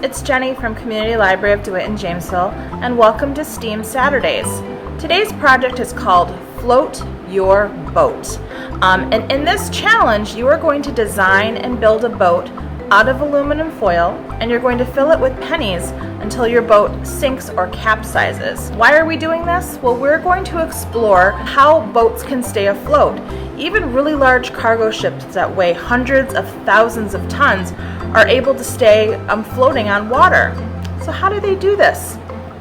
it's Jenny from Community Library of DeWitt in Jamesville, and welcome to STEAM Saturdays. Today's project is called Float Your Boat. And in this challenge, you are going to design and build a boat out of aluminum foil, and you're going to fill it with pennies until your boat sinks or capsizes. Why are we doing this? Well, we're going to explore how boats can stay afloat. Even really large cargo ships that weigh hundreds of thousands of tons are able to stay floating on water. So how do they do this?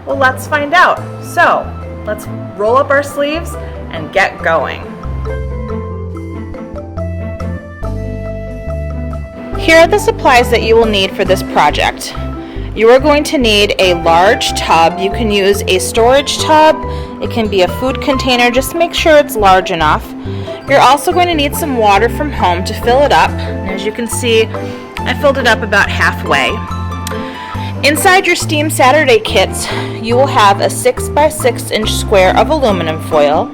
Well, let's find out. So let's roll up our sleeves and get going. Here are the supplies that you will need for this project. You are going to need a large tub. You can use a storage tub. It can be a food container. Just make sure it's large enough. You're also going to need some water from home to fill it up. And as you can see, I filled it up about halfway. Inside your STEAM Saturday kits, you will have a 6 by 6 inch square of aluminum foil.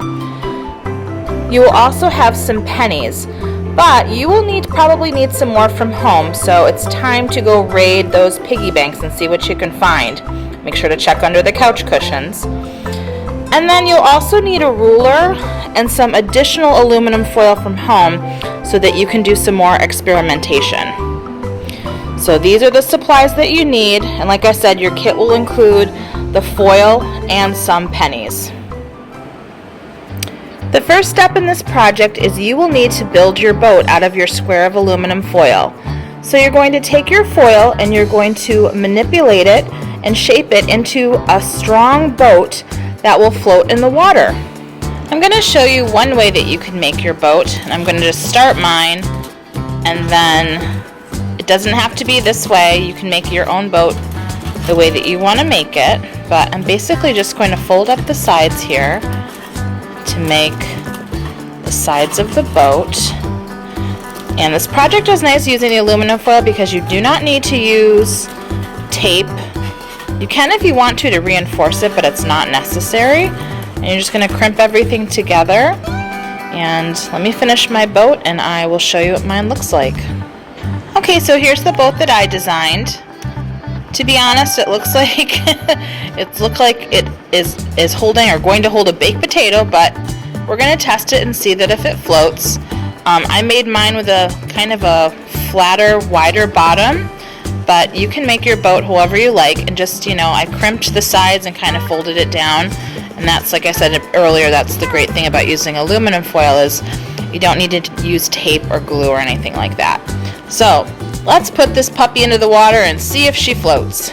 You will also have some pennies, but you will probably need some more from home, so it's time to go raid those piggy banks and see what you can find. Make sure to check under the couch cushions. And then you'll also need a ruler and some additional aluminum foil from home so that you can do some more experimentation. So these are the supplies that you need, and like I said, your kit will include the foil and some pennies. The first step in this project is you will need to build your boat out of your square of aluminum foil. So you're going to take your foil and you're going to manipulate it and shape it into a strong boat that will float in the water. I'm going to show you one way that you can make your boat, and I'm going to just start mine, and then it doesn't have to be this way. You can make your own boat the way that you want to make it, but I'm basically just going to fold up the sides here to make the sides of the boat. And this project is nice using the aluminum foil because you do not need to use tape. You can if you want to reinforce it, but it's not necessary. And you're just going to crimp everything together. And let me finish my boat and I will show you what mine looks like. Okay, so here's the boat that I designed. To be honest, it looks like it is holding or going to hold a baked potato, but we're going to test it and see that if it floats. I made mine with a kind of a flatter, wider bottom, but you can make your boat however you like, and just, I crimped the sides and kind of folded it down. And that's, like I said earlier, that's the great thing about using aluminum foil is you don't need to use tape or glue or anything like that. So let's put this puppy into the water and see if she floats.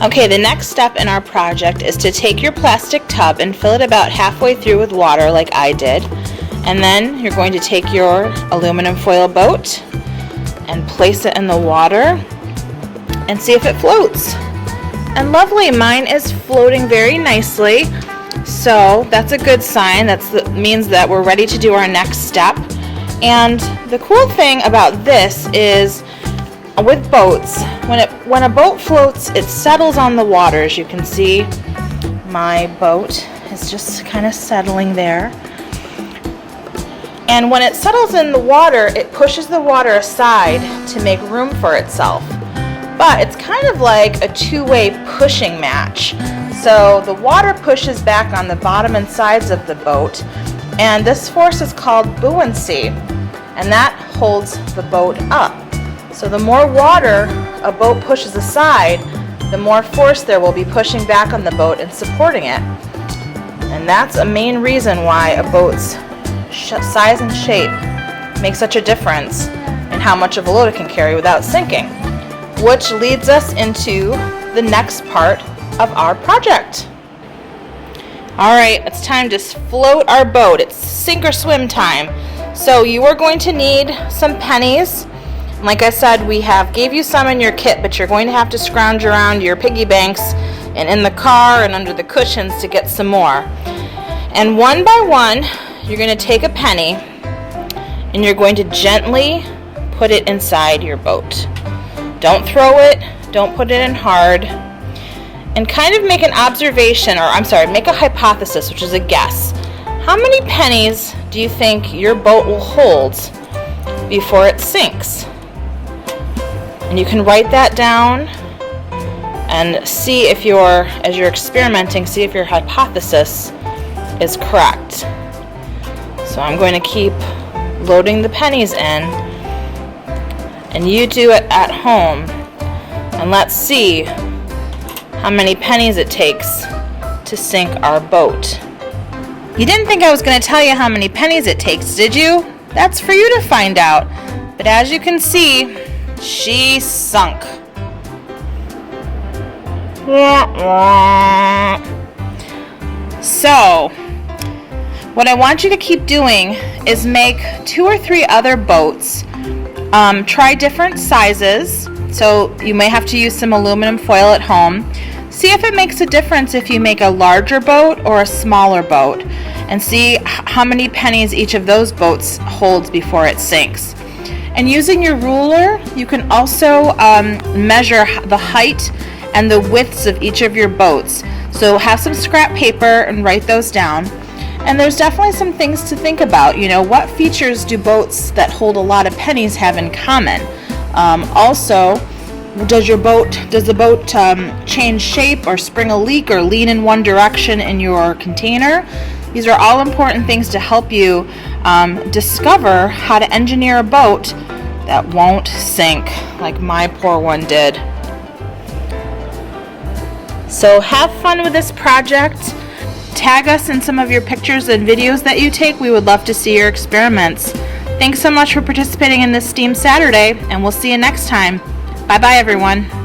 Okay, the next step in our project is to take your plastic tub and fill it about halfway through with water like I did. And then you're going to take your aluminum foil boat and place it in the water and see if it floats. And lovely, mine is floating very nicely. So that's a good sign. That means that we're ready to do our next step. And the cool thing about this is with boats, when a boat floats, it settles on the water. As you can see, my boat is just kind of settling there. And when it settles in the water, it pushes the water aside to make room for itself. But it's kind of like a two-way pushing match. So the water pushes back on the bottom and sides of the boat, and this force is called buoyancy, and that holds the boat up. So the more water a boat pushes aside, the more force there will be pushing back on the boat and supporting it. And that's a main reason why a boat's size and shape makes such a difference in how much of a load it can carry without sinking. Which leads us into the next part of our project. Alright, it's time to float our boat. It's sink or swim time. So you are going to need some pennies. Like I said, we gave you some in your kit, but you're going to have to scrounge around your piggy banks and in the car and under the cushions to get some more. And one by one, you're going to take a penny and you're going to gently put it inside your boat. Don't throw it, don't put it in hard, and kind of make an observation, make a hypothesis, which is a guess. How many pennies do you think your boat will hold before it sinks? And you can write that down and see if as you're experimenting, see if your hypothesis is correct. So I'm going to keep loading the pennies in, and you do it at home, and let's see how many pennies it takes to sink our boat. You didn't think I was going to tell you how many pennies it takes, did you? That's for you to find out. But as you can see, she sunk. So, what I want you to keep doing is make 2 or 3 other boats. Try different sizes. So you may have to use some aluminum foil at home. See if it makes a difference if you make a larger boat or a smaller boat, and see how many pennies each of those boats holds before it sinks. And using your ruler, you can also measure the height and the widths of each of your boats. So have some scrap paper and write those down. And there's definitely some things to think about. You know, what features do boats that hold a lot of pennies have in common? Also, does the boat change shape or spring a leak or lean in one direction in your container? These are all important things to help you discover how to engineer a boat that won't sink like my poor one did. So have fun with this project. Tag us in some of your pictures and videos that you take. We would love to see your experiments. Thanks so much for participating in this STEAM Saturday, and we'll see you next time. Bye-bye, everyone.